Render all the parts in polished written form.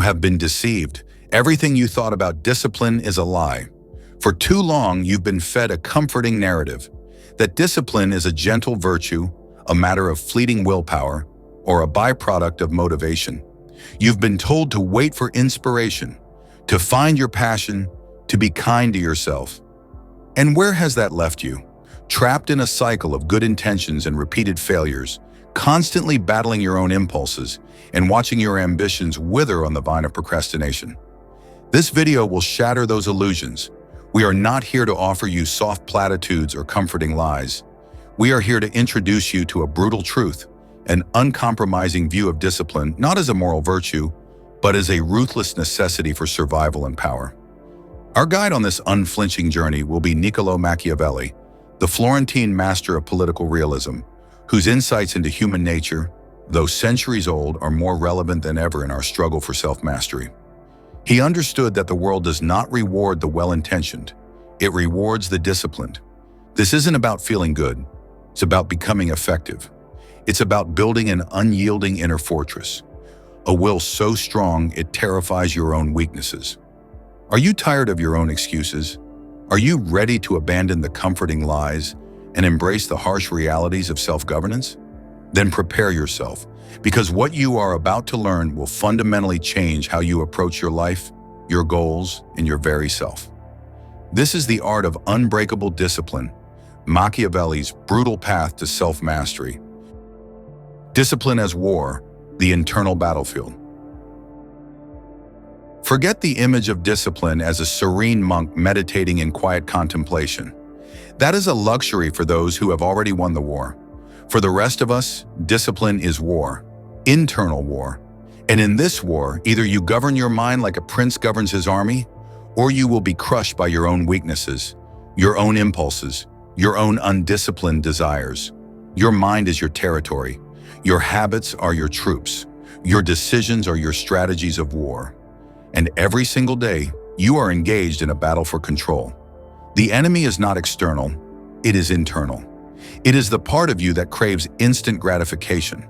You have been deceived. Everything you thought about discipline is a lie. For too long, you've been fed a comforting narrative that discipline is a gentle virtue, a matter of fleeting willpower, or a byproduct of motivation. You've been told to wait for inspiration, to find your passion, to be kind to yourself. And where has that left you? Trapped in a cycle of good intentions and repeated failures, constantly battling your own impulses and watching your ambitions wither on the vine of procrastination. This video will shatter those illusions. We are not here to offer you soft platitudes or comforting lies. We are here to introduce you to a brutal truth, an uncompromising view of discipline, not as a moral virtue, but as a ruthless necessity for survival and power. Our guide on this unflinching journey will be Niccolo Machiavelli, the Florentine master of political realism, whose insights into human nature, though centuries old, are more relevant than ever in our struggle for self-mastery. He understood that the world does not reward the well-intentioned, it rewards the disciplined. This isn't about feeling good, it's about becoming effective. It's about building an unyielding inner fortress, a will so strong it terrifies your own weaknesses. Are you tired of your own excuses? Are you ready to abandon the comforting lies and embrace the harsh realities of self-governance? Then prepare yourself, because what you are about to learn will fundamentally change how you approach your life, your goals, and your very self. This is the art of unbreakable discipline, Machiavelli's brutal path to self-mastery. Discipline as war, the internal battlefield. Forget the image of discipline as a serene monk meditating in quiet contemplation. That is a luxury for those who have already won the war. For the rest of us, discipline is war, internal war. And in this war, either you govern your mind like a prince governs his army, or you will be crushed by your own weaknesses, your own impulses, your own undisciplined desires. Your mind is your territory. Your habits are your troops. Your decisions are your strategies of war. And every single day, you are engaged in a battle for control. The enemy is not external, it is internal. It is the part of you that craves instant gratification,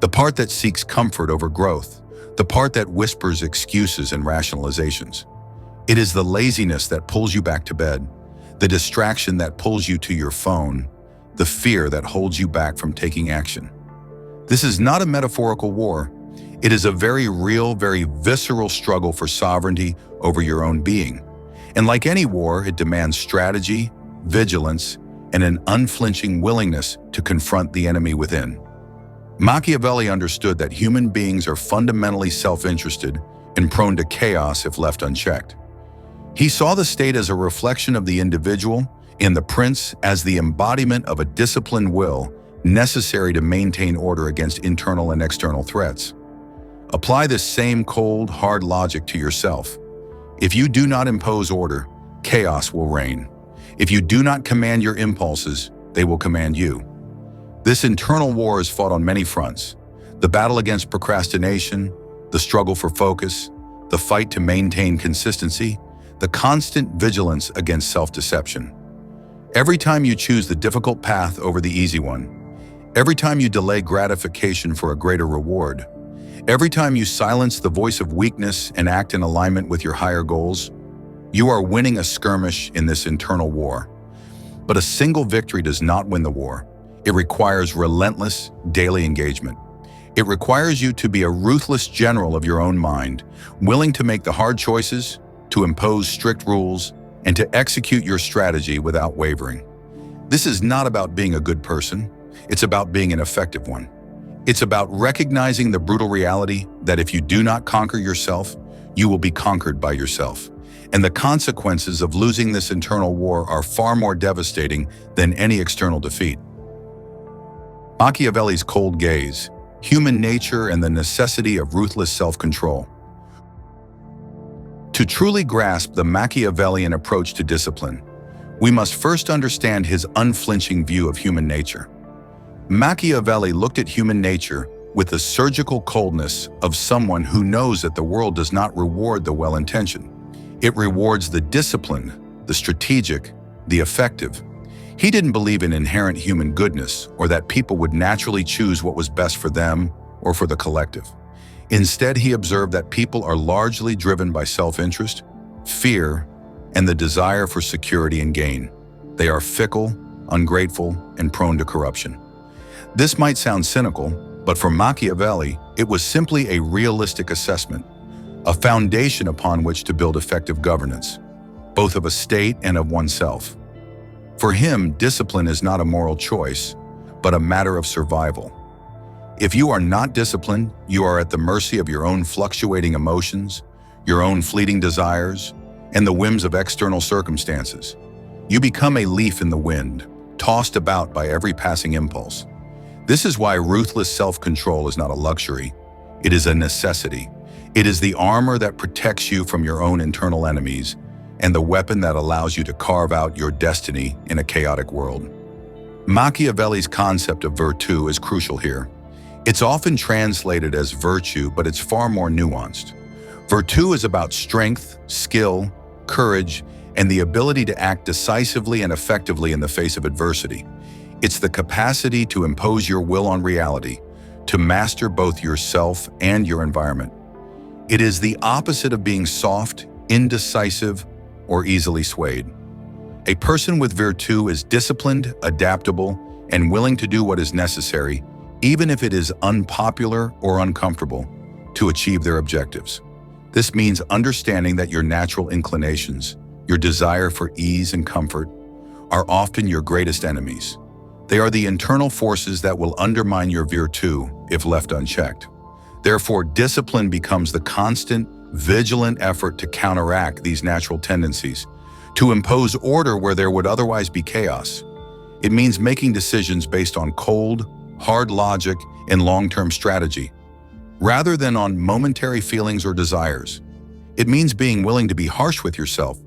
the part that seeks comfort over growth, the part that whispers excuses and rationalizations. It is the laziness that pulls you back to bed, the distraction that pulls you to your phone, the fear that holds you back from taking action. This is not a metaphorical war. It is a very real, very visceral struggle for sovereignty over your own being. And like any war, it demands strategy, vigilance, and an unflinching willingness to confront the enemy within. Machiavelli understood that human beings are fundamentally self-interested and prone to chaos if left unchecked. He saw the state as a reflection of the individual and the prince as the embodiment of a disciplined will necessary to maintain order against internal and external threats. Apply this same cold, hard logic to yourself. If you do not impose order, chaos will reign. If you do not command your impulses, they will command you. This internal war is fought on many fronts. The battle against procrastination, the struggle for focus, the fight to maintain consistency, the constant vigilance against self-deception. Every time you choose the difficult path over the easy one, every time you delay gratification for a greater reward, every time you silence the voice of weakness and act in alignment with your higher goals, you are winning a skirmish in this internal war. But a single victory does not win the war. It requires relentless, daily engagement. It requires you to be a ruthless general of your own mind, willing to make the hard choices, to impose strict rules, and to execute your strategy without wavering. This is not about being a good person. It's about being an effective one. It's about recognizing the brutal reality that if you do not conquer yourself, you will be conquered by yourself. And the consequences of losing this internal war are far more devastating than any external defeat. Machiavelli's cold gaze, human nature, and the necessity of ruthless self-control. To truly grasp the Machiavellian approach to discipline, we must first understand his unflinching view of human nature. Machiavelli looked at human nature with the surgical coldness of someone who knows that the world does not reward the well-intentioned. It rewards the disciplined, the strategic, the effective. He didn't believe in inherent human goodness or that people would naturally choose what was best for them or for the collective. Instead, he observed that people are largely driven by self-interest, fear, and the desire for security and gain. They are fickle, ungrateful, and prone to corruption. This might sound cynical, but for Machiavelli, it was simply a realistic assessment, a foundation upon which to build effective governance, both of a state and of oneself. For him, discipline is not a moral choice, but a matter of survival. If you are not disciplined, you are at the mercy of your own fluctuating emotions, your own fleeting desires, and the whims of external circumstances. You become a leaf in the wind, tossed about by every passing impulse. This is why ruthless self-control is not a luxury. It is a necessity. It is the armor that protects you from your own internal enemies and the weapon that allows you to carve out your destiny in a chaotic world. Machiavelli's concept of virtue is crucial here. It's often translated as virtue, but it's far more nuanced. Virtue is about strength, skill, courage, and the ability to act decisively and effectively in the face of adversity. It's the capacity to impose your will on reality, to master both yourself and your environment. It is the opposite of being soft, indecisive, or easily swayed. A person with virtue is disciplined, adaptable, and willing to do what is necessary, even if it is unpopular or uncomfortable, to achieve their objectives. This means understanding that your natural inclinations, your desire for ease and comfort, are often your greatest enemies. They are the internal forces that will undermine your virtue if left unchecked. Therefore, discipline becomes the constant, vigilant effort to counteract these natural tendencies, to impose order where there would otherwise be chaos. It means making decisions based on cold, hard logic and long-term strategy, rather than on momentary feelings or desires. It means being willing to be harsh with yourself,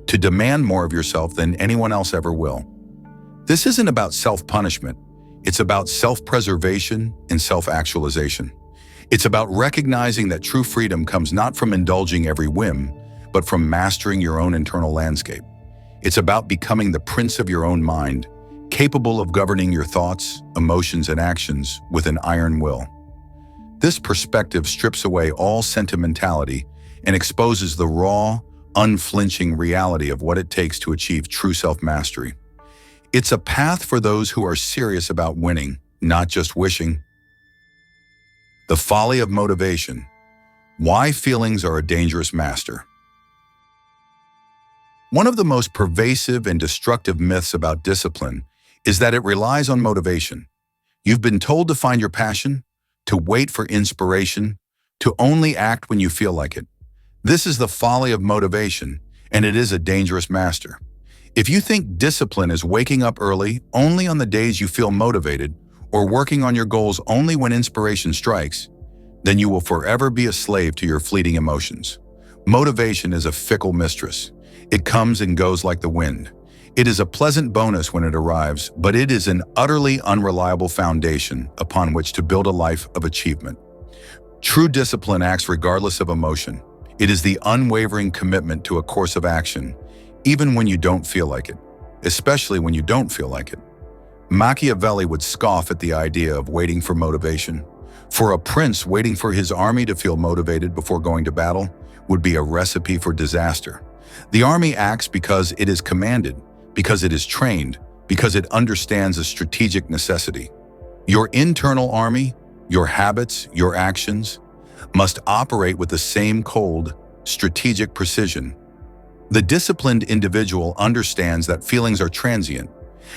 to demand more of yourself than anyone else ever will. This isn't about self-punishment. It's about self-preservation and self-actualization. It's about recognizing that true freedom comes not from indulging every whim, but from mastering your own internal landscape. It's about becoming the prince of your own mind, capable of governing your thoughts, emotions, and actions with an iron will. This perspective strips away all sentimentality and exposes the raw, unflinching reality of what it takes to achieve true self-mastery. It's a path for those who are serious about winning, not just wishing. The folly of motivation. Why feelings are a dangerous master. One of the most pervasive and destructive myths about discipline is that it relies on motivation. You've been told to find your passion, to wait for inspiration, to only act when you feel like it. This is the folly of motivation, and it is a dangerous master. If you think discipline is waking up early only on the days you feel motivated, or working on your goals only when inspiration strikes, then you will forever be a slave to your fleeting emotions. Motivation is a fickle mistress. It comes and goes like the wind. It is a pleasant bonus when it arrives, but it is an utterly unreliable foundation upon which to build a life of achievement. True discipline acts regardless of emotion. It is the unwavering commitment to a course of action, even when you don't feel like it, especially when you don't feel like it. Machiavelli would scoff at the idea of waiting for motivation. For a prince, waiting for his army to feel motivated before going to battle would be a recipe for disaster. The army acts because it is commanded, because it is trained, because it understands a strategic necessity. Your internal army, your habits, your actions, must operate with the same cold, strategic precision. The disciplined individual understands that feelings are transient.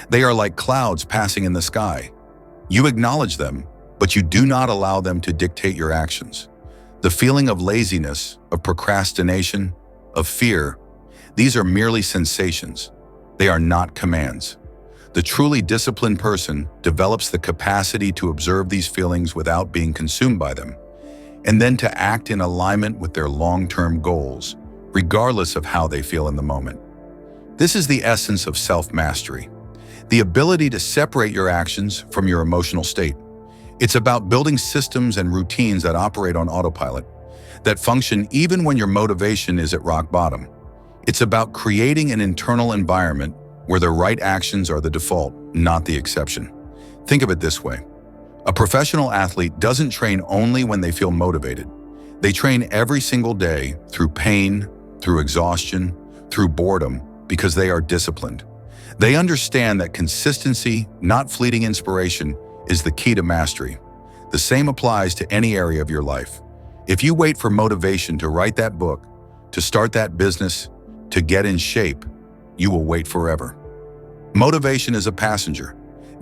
They are like clouds passing in the sky. You acknowledge them, but you do not allow them to dictate your actions. The feeling of laziness, of procrastination, of fear, these are merely sensations. They are not commands. The truly disciplined person develops the capacity to observe these feelings without being consumed by them, and then to act in alignment with their long-term goals, regardless of how they feel in the moment. This is the essence of self-mastery, the ability to separate your actions from your emotional state. It's about building systems and routines that operate on autopilot, that function even when your motivation is at rock bottom. It's about creating an internal environment where the right actions are the default, not the exception. Think of it this way. A professional athlete doesn't train only when they feel motivated. They train every single day through pain, through exhaustion, through boredom, because they are disciplined. They understand that consistency, not fleeting inspiration, is the key to mastery. The same applies to any area of your life. If you wait for motivation to write that book, to start that business, to get in shape, you will wait forever. Motivation is a passenger.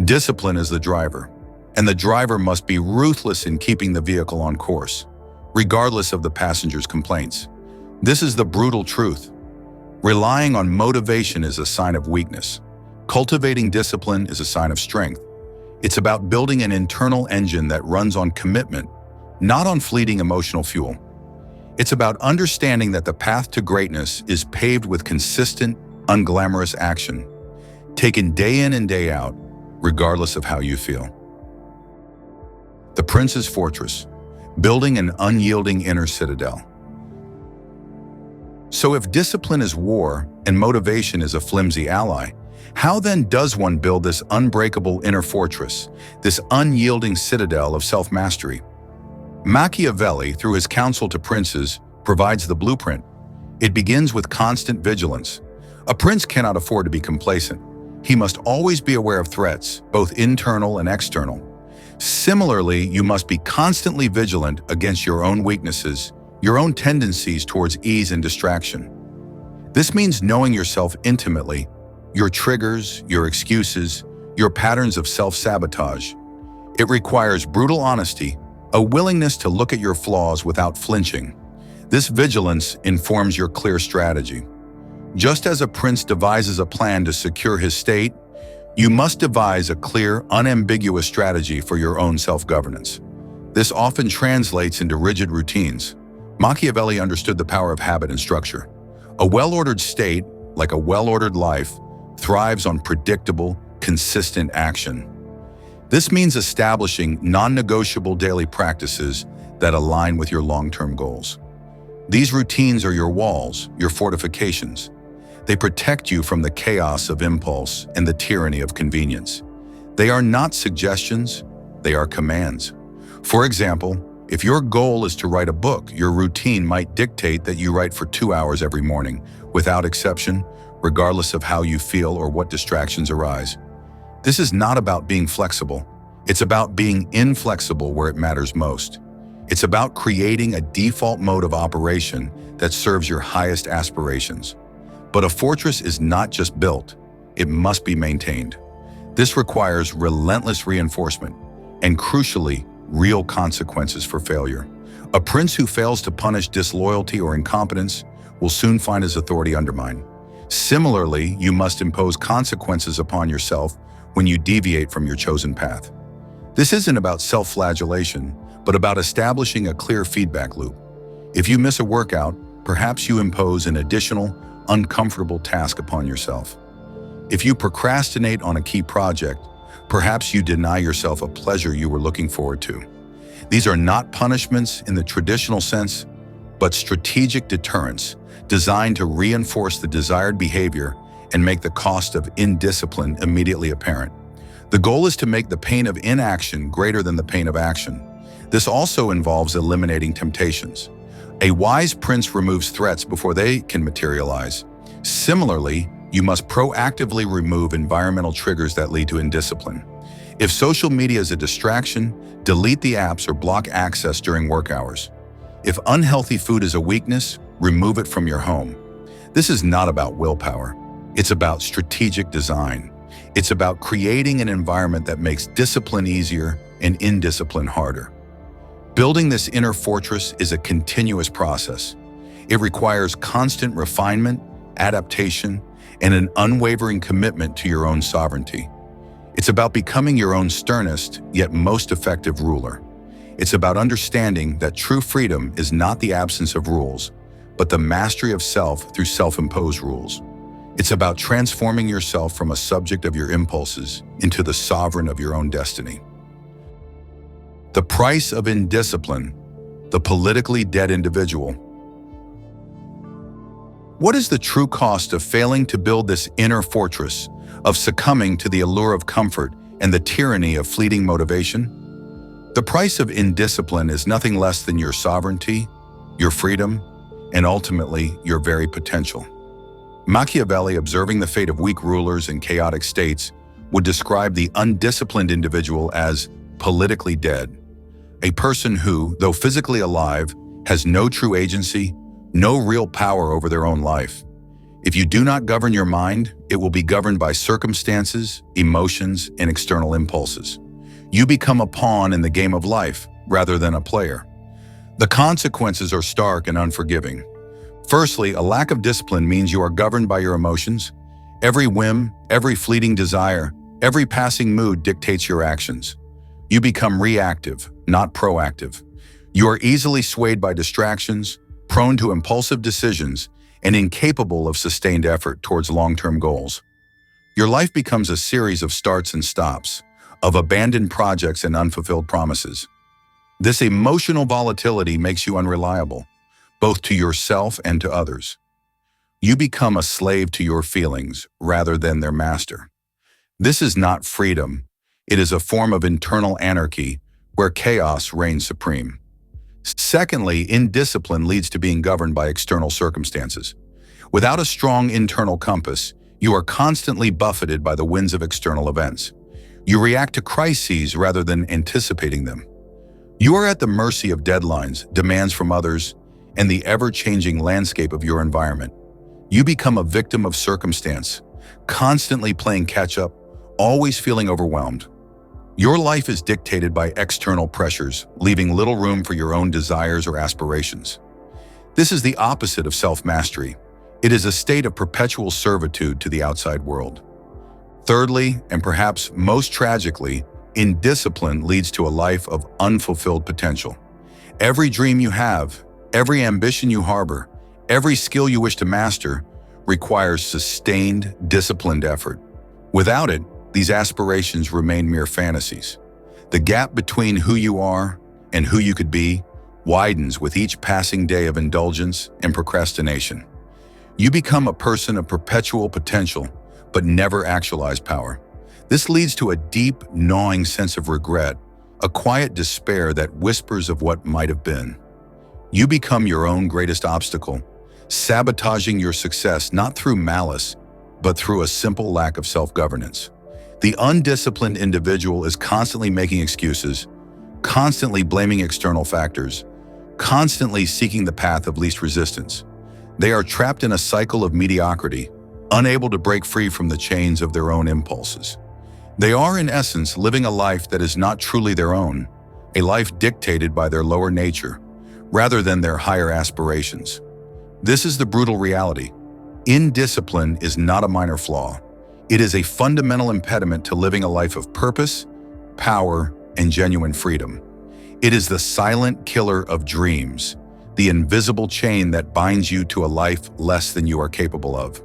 Discipline is the driver. And the driver must be ruthless in keeping the vehicle on course, regardless of the passenger's complaints. This is the brutal truth. Relying on motivation is a sign of weakness. Cultivating discipline is a sign of strength. It's about building an internal engine that runs on commitment, not on fleeting emotional fuel. It's about understanding that the path to greatness is paved with consistent, unglamorous action, taken day in and day out, regardless of how you feel. The Prince's Fortress, building an unyielding inner citadel. So if discipline is war and motivation is a flimsy ally, how then does one build this unbreakable inner fortress, this unyielding citadel of self-mastery? Machiavelli, through his counsel to princes, provides the blueprint. It begins with constant vigilance. A prince cannot afford to be complacent. He must always be aware of threats, both internal and external. Similarly, you must be constantly vigilant against your own weaknesses, your own tendencies towards ease and distraction. This means knowing yourself intimately, your triggers, your excuses, your patterns of self-sabotage. It requires brutal honesty, a willingness to look at your flaws without flinching. This vigilance informs your clear strategy. Just as a prince devises a plan to secure his state, you must devise a clear, unambiguous strategy for your own self-governance. This often translates into rigid routines. Machiavelli understood the power of habit and structure. A well-ordered state, like a well-ordered life, thrives on predictable, consistent action. This means establishing non-negotiable daily practices that align with your long-term goals. These routines are your walls, your fortifications. They protect you from the chaos of impulse and the tyranny of convenience. They are not suggestions, they are commands. For example, if your goal is to write a book, your routine might dictate that you write for 2 hours every morning, without exception, regardless of how you feel or what distractions arise. This is not about being flexible. It's about being inflexible where it matters most. It's about creating a default mode of operation that serves your highest aspirations. But a fortress is not just built, it must be maintained. This requires relentless reinforcement and, crucially, real consequences for failure. A prince who fails to punish disloyalty or incompetence will soon find his authority undermined. Similarly, you must impose consequences upon yourself when you deviate from your chosen path. This isn't about self-flagellation, but about establishing a clear feedback loop. If you miss a workout, perhaps you impose an additional, uncomfortable task upon yourself. If you procrastinate on a key project, perhaps you deny yourself a pleasure you were looking forward to. These are not punishments in the traditional sense, but strategic deterrents designed to reinforce the desired behavior and make the cost of indiscipline immediately apparent. The goal is to make the pain of inaction greater than the pain of action. This also involves eliminating temptations. A wise prince removes threats before they can materialize. Similarly, you must proactively remove environmental triggers that lead to indiscipline. If social media is a distraction, delete the apps or block access during work hours. If unhealthy food is a weakness, remove it from your home. This is not about willpower. It's about strategic design. It's about creating an environment that makes discipline easier and indiscipline harder. Building this inner fortress is a continuous process. It requires constant refinement, adaptation, and an unwavering commitment to your own sovereignty. It's about becoming your own sternest, yet most effective ruler. It's about understanding that true freedom is not the absence of rules, but the mastery of self through self-imposed rules. It's about transforming yourself from a subject of your impulses into the sovereign of your own destiny. The price of indiscipline, the politically dead individual. What is the true cost of failing to build this inner fortress, of succumbing to the allure of comfort and the tyranny of fleeting motivation? The price of indiscipline is nothing less than your sovereignty, your freedom, and ultimately your very potential. Machiavelli, observing the fate of weak rulers in chaotic states, would describe the undisciplined individual as politically dead, a person who, though physically alive, has no true agency, no real power over their own life. If you do not govern your mind, it will be governed by circumstances, emotions, and external impulses. You become a pawn in the game of life rather than a player. The consequences are stark and unforgiving. Firstly, a lack of discipline means you are governed by your emotions. Every whim, every fleeting desire, every passing mood dictates your actions. You become reactive, not proactive. You are easily swayed by distractions, prone to impulsive decisions, and incapable of sustained effort towards long-term goals. Your life becomes a series of starts and stops, of abandoned projects and unfulfilled promises. This emotional volatility makes you unreliable, both to yourself and to others. You become a slave to your feelings rather than their master. This is not freedom. It is a form of internal anarchy where chaos reigns supreme. Secondly, indiscipline leads to being governed by external circumstances. Without a strong internal compass, you are constantly buffeted by the winds of external events. You react to crises rather than anticipating them. You are at the mercy of deadlines, demands from others, and the ever-changing landscape of your environment. You become a victim of circumstance, constantly playing catch-up, always feeling overwhelmed. Your life is dictated by external pressures, leaving little room for your own desires or aspirations. This is the opposite of self-mastery. It is a state of perpetual servitude to the outside world. Thirdly, and perhaps most tragically, indiscipline leads to a life of unfulfilled potential. Every dream you have, every ambition you harbor, every skill you wish to master requires sustained, disciplined effort. Without it, these aspirations remain mere fantasies. The gap between who you are and who you could be widens with each passing day of indulgence and procrastination. You become a person of perpetual potential, but never actualized power. This leads to a deep, gnawing sense of regret, a quiet despair that whispers of what might have been. You become your own greatest obstacle, sabotaging your success not through malice, but through a simple lack of self-governance. The undisciplined individual is constantly making excuses, constantly blaming external factors, constantly seeking the path of least resistance. They are trapped in a cycle of mediocrity, unable to break free from the chains of their own impulses. They are, in essence, living a life that is not truly their own, a life dictated by their lower nature, rather than their higher aspirations. This is the brutal reality. Indiscipline is not a minor flaw. It is a fundamental impediment to living a life of purpose, power, and genuine freedom. It is the silent killer of dreams, the invisible chain that binds you to a life less than you are capable of.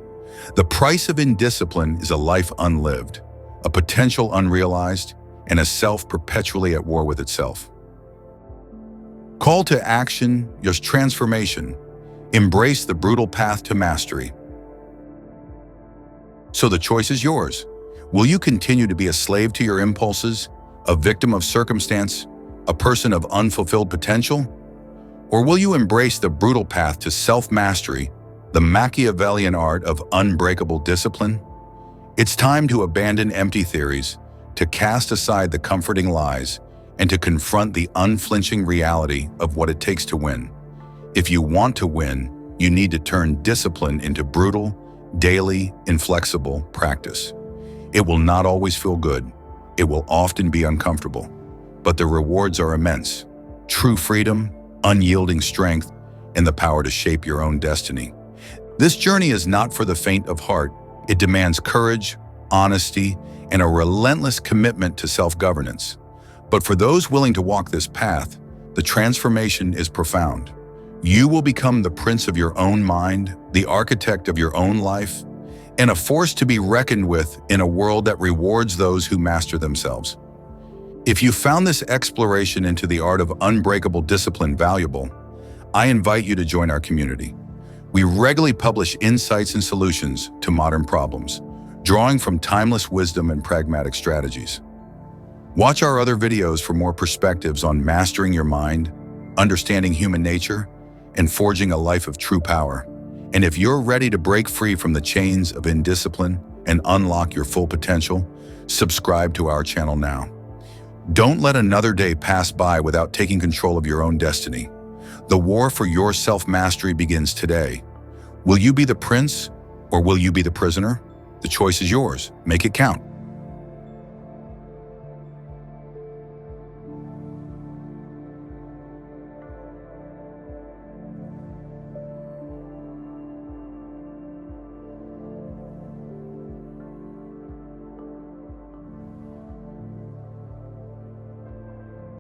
The price of indiscipline is a life unlived, a potential unrealized, and a self perpetually at war with itself. Call to action, your transformation. Embrace the brutal path to mastery. So the choice is yours. Will you continue to be a slave to your impulses, a victim of circumstance, a person of unfulfilled potential? Or will you embrace the brutal path to self-mastery, the Machiavellian art of unbreakable discipline? It's time to abandon empty theories, to cast aside the comforting lies, and to confront the unflinching reality of what it takes to win. If you want to win, you need to turn discipline into brutal, daily, inflexible practice. It will not always feel good. It will often be uncomfortable, but the rewards are immense. True freedom, unyielding strength, and the power to shape your own destiny. This journey is not for the faint of heart. It demands courage, honesty, and a relentless commitment to self-governance. But for those willing to walk this path, the transformation is profound. You will become the prince of your own mind, the architect of your own life, and a force to be reckoned with in a world that rewards those who master themselves. If you found this exploration into the art of unbreakable discipline valuable, I invite you to join our community. We regularly publish insights and solutions to modern problems, drawing from timeless wisdom and pragmatic strategies. Watch our other videos for more perspectives on mastering your mind, understanding human nature, and forging a life of true power. And if you're ready to break free from the chains of indiscipline and unlock your full potential, subscribe to our channel now. Don't let another day pass by without taking control of your own destiny. The war for your self-mastery begins today. Will you be the prince or will you be the prisoner? The choice is yours. Make it count.